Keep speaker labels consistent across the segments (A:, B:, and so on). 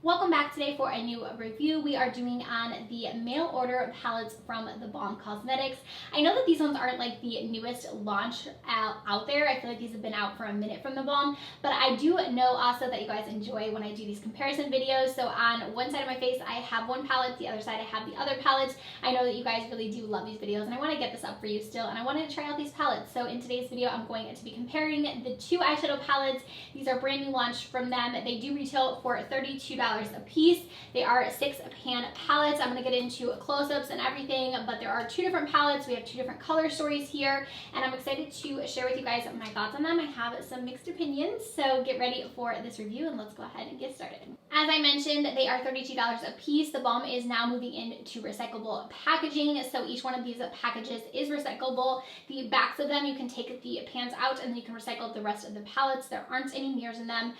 A: Welcome back today for a new review. We are doing on the mail order palettes from the Balm Cosmetics. I know that these ones aren't like the newest launch out there. I feel like these have been out for a minute from the Balm, but I do know also that you guys enjoy when I do these comparison videos. So on one side of my face, I have one palette, the other side I have the other palette. I know that you guys really do love these videos and I want to get this up for you still, and I wanted to try out these palettes. So in today's video, I'm going to be comparing the two eyeshadow palettes. These are brand new launch from them. They do retail for $32 a piece. They are 6-pan palettes. I'm going to get into close-ups and everything, but there are two different palettes. We have two different color stories here, and I'm excited to share with you guys my thoughts on them. I have some mixed opinions, so get ready for this review and let's go ahead and get started. As I mentioned, they are $32 a piece. The Balm is now moving into recyclable packaging, so each one of these packages is recyclable. The backs of them, you can take the pans out and then you can recycle the rest of the palettes. There aren't any mirrors in them.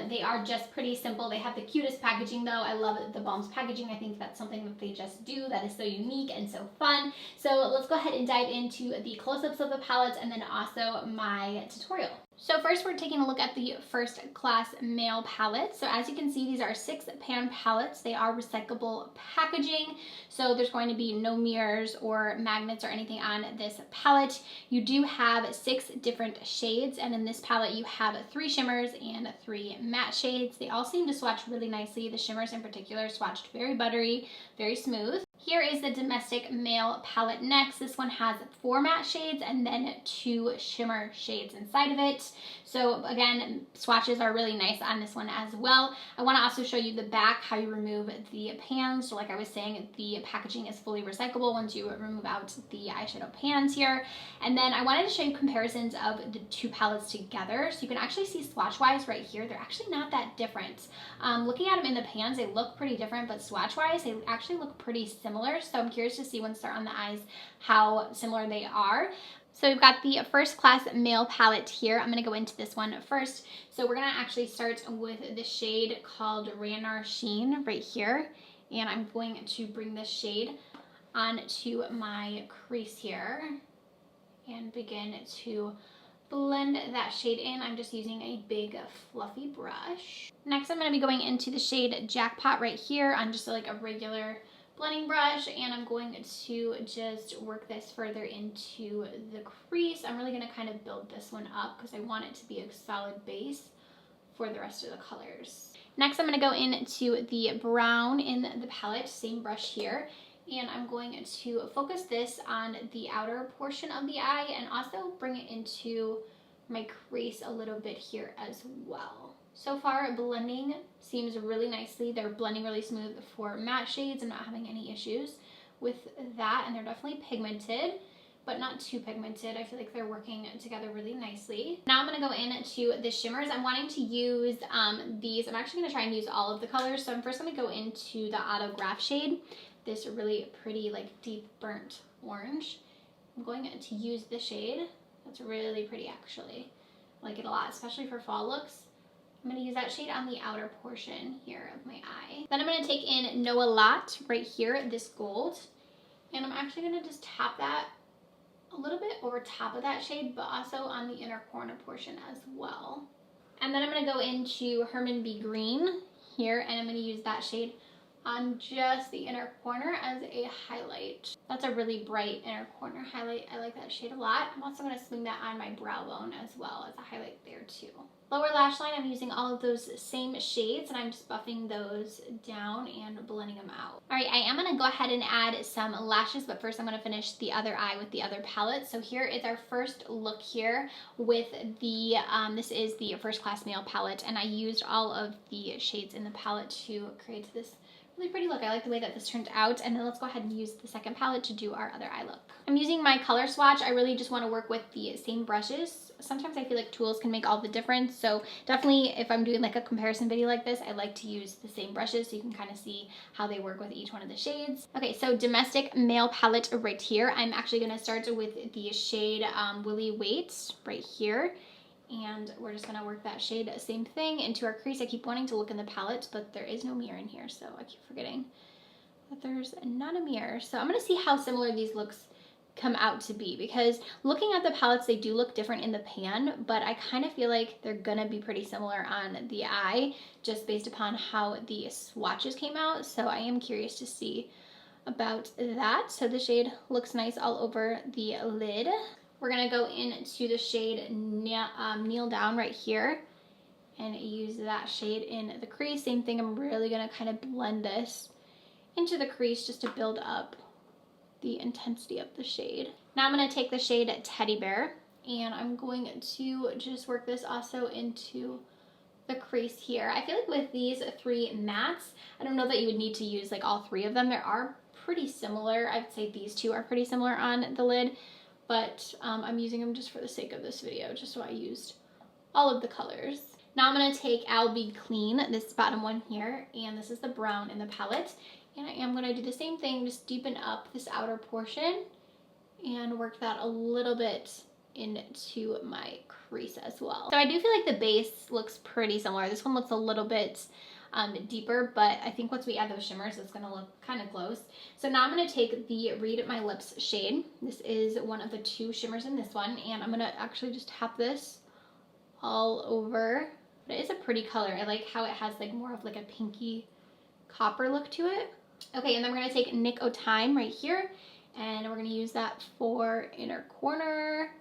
A: They are just pretty simple. They have the cutest packaging though. I love the Balm's packaging. I think that's something that they just do that is so unique and so fun. So let's go ahead and dive into the close-ups of the palettes and then also my tutorial. So first we're taking a look at the first class male palette. So as you can see, these are 6-pan palettes. They are recyclable packaging. So there's going to be no mirrors or magnets or anything on this palette. You do have 6 different shades, and in this palette you have 3 shimmers and 3 matte shades. They all seem to swatch really nicely. The shimmers in particular swatched very buttery, very smooth. Here is the domestic male palette next. This one has 4 matte shades and then 2 shimmer shades inside of it. So again, swatches are really nice on this one as well. I want to also show you the back, how you remove the pans. So like I was saying, the packaging is fully recyclable once you remove out the eyeshadow pans here. And then I wanted to show you comparisons of the two palettes together. So you can actually see swatch-wise right here, they're actually not that different. Looking at them in the pans, they look pretty different, but swatch-wise, they actually look pretty similar. So I'm curious to see once they're on the eyes how similar they are. So we've got the first class male palette here. I'm going to go into this one first. So we're going to actually start with the shade called Ranar Sheen right here. And I'm going to bring this shade onto my crease here and begin to blend that shade in. I'm just using a big fluffy brush. Next, I'm going to be going into the shade Jackpot right here on just like a regular blending brush, and I'm going to just work this further into the crease. I'm really going to kind of build this one up because I want it to be a solid base for the rest of the colors. Next, I'm going to go into the brown in the palette, same brush here, and I'm going to focus this on the outer portion of the eye and also bring it into my crease a little bit here as well. So far, blending seems really nicely. They're blending really smooth for matte shades. I'm not having any issues with that, and they're definitely pigmented, but not too pigmented. I feel like they're working together really nicely. Now I'm going to go into the shimmers. I'm wanting to use these. I'm actually going to try and use all of the colors. So I'm first going to go into the Autograph shade, this really pretty like deep burnt orange. I'm going to use the shade. That's really pretty actually. I like it a lot, especially for fall looks. I'm going to use that shade on the outer portion here of my eye. Then I'm going to take in Know a Lot right here, this gold. And I'm actually going to just tap that a little bit over top of that shade, but also on the inner corner portion as well. And then I'm going to go into Herman B. Green here, and I'm going to use that shade on just the inner corner as a highlight. That's a really bright inner corner highlight. I like that shade a lot. I'm also going to swing that on my brow bone as well as a highlight there too. Lower lash line, I'm using all of those same shades, and I'm just buffing those down and blending them out. All right, I am going to go ahead and add some lashes, but first I'm going to finish the other eye with the other palette. So here is our first look here with the, this is the first class male palette, and I used all of the shades in the palette to create this really pretty look. I like the way that this turned out, and then let's go ahead and use the second palette to do our other eye look. I'm using my color swatch. I really just want to work with the same brushes. Sometimes I feel like tools can make all the difference, so definitely if I'm doing like a comparison video like this, I like to use the same brushes so you can kind of see how they work with each one of the shades. Okay, so domestic male palette right here. I'm actually going to start with the shade Willie Waite right here. And we're just going to work that shade, same thing, into our crease. I keep wanting to look in the palette, but there is no mirror in here, so I keep forgetting that there's not a mirror. So I'm going to see how similar these looks come out to be, because looking at the palettes, they do look different in the pan, but I kind of feel like they're gonna be pretty similar on the eye just based upon how the swatches came out. So I am curious to see about that. So the shade looks nice all over the lid. We're gonna go into the shade Kneel Down right here and use that shade in the crease. Same thing, I'm really gonna kind of blend this into the crease just to build up the intensity of the shade. Now I'm going to take the shade Teddy Bear and I'm going to just work this also into the crease here. I feel like with these 3 mattes, I don't know that you would need to use like all 3 of them. They are pretty similar. I'd say these 2 are pretty similar on the lid, but I'm using them just for the sake of this video, just so I used all of the colors. Now I'm going to take I'll Be Clean, this bottom one here, and this is the brown in the palette. And I am going to do the same thing, just deepen up this outer portion and work that a little bit into my crease as well. So I do feel like the base looks pretty similar. This one looks a little bit deeper, but I think once we add those shimmers, it's going to look kind of close. So now I'm going to take the Read My Lips shade. This is one of the 2 shimmers in this one, and I'm going to actually just tap this all over. But it is a pretty color. I like how it has like more of like a pinky copper look to it. Okay, and then we're going to take Nick O' Time right here, and we're going to use that for inner corner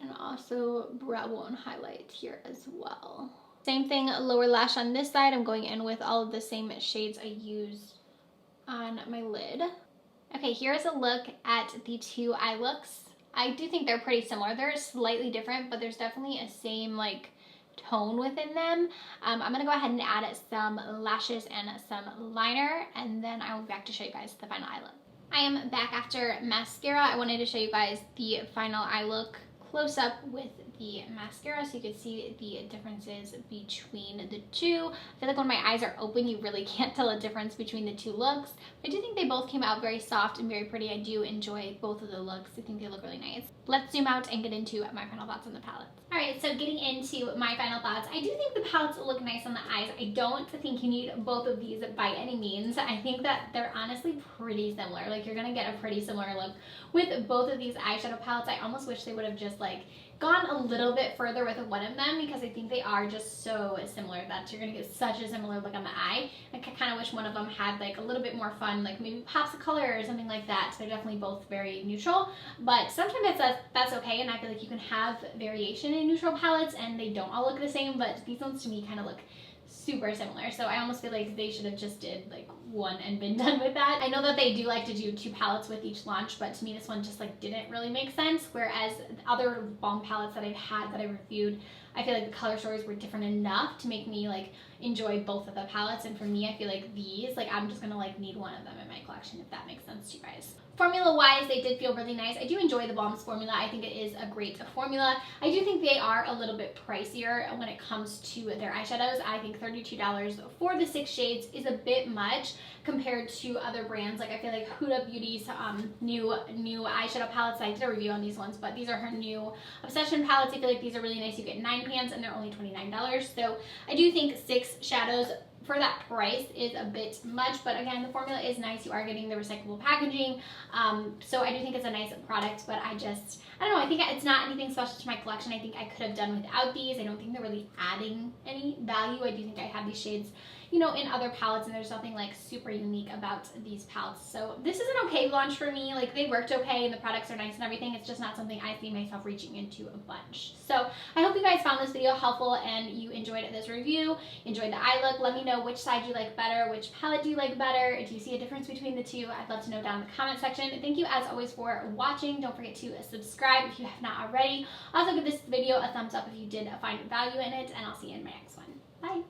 A: and also brow bone highlight here as well. Same thing, lower lash on this side. I'm going in with all of the same shades I used on my lid. Okay, here's a look at the 2 eye looks. I do think they're pretty similar. They're slightly different, but there's definitely a same like tone within them. I'm gonna go ahead and add some lashes and some liner, and then I will be back to show you guys the final eye look. I am back after mascara. I wanted to show you guys the final eye look close up with the mascara so you can see the differences between the 2. I feel like when my eyes are open, you really can't tell a difference between the 2 looks. I do think they both came out very soft and very pretty. I do enjoy both of the looks. I think they look really nice. Let's zoom out and get into my final thoughts on the palette. Alright, so getting into my final thoughts, I do think the palettes look nice on the eyes. I don't think you need both of these by any means. I think that they're honestly pretty similar. Like, you're gonna get a pretty similar look with both of these eyeshadow palettes. I almost wish they would have just like gone a little bit further with one of them, because I think they are just so similar that you're gonna get such a similar look on the eye. I kind of wish one of them had like a little bit more fun, like maybe pops of color or something like that. So they're definitely both very neutral, but sometimes that's okay, and I feel like you can have variation in neutral palettes and they don't all look the same, but these ones to me kind of look super similar. So I almost feel like they should have just did like one and been done with that. I know that they do like to do 2 palettes with each launch, but to me this one just like didn't really make sense, whereas other Balm palettes that I've had that I reviewed, I feel like the color stories were different enough to make me like enjoy both of the palettes. And for me, I feel like these, like I'm just gonna like need one of them in my collection, if that makes sense to you guys. Formula wise, they did feel really nice. I do enjoy the Balm's formula. I think it is a great formula. I do think they are a little bit pricier when it comes to their eyeshadows. I think $32 for the 6 shades is a bit much compared to other brands. Like I feel like Huda Beauty's new eyeshadow palettes. I did a review on these ones, but these are her new Obsession palettes. I feel like these are really nice. You get 9 pans and they're only $29. So I do think 6 shadows for that price is a bit much, but again, the formula is nice. You are getting the recyclable packaging, so I do think it's a nice product, but I don't know, I think it's not anything special to my collection. I think I could have done without these. I don't think they're really adding any value. I do think I have these shades, you know, in other palettes, and there's nothing like super unique about these palettes. So this is an okay launch for me. Like, they worked okay and the products are nice and everything. It's just not something I see myself reaching into a bunch. So I hope you guys found this video helpful and you enjoyed this review, enjoyed the eye look. Let me know which side you like better, which palette do you like better. Do you see a difference between the 2? I'd love to know down in the comment section. Thank you as always for watching. Don't forget to subscribe if you have not already. Also give this video a thumbs up if you did find value in it, and I'll see you in my next one. Bye.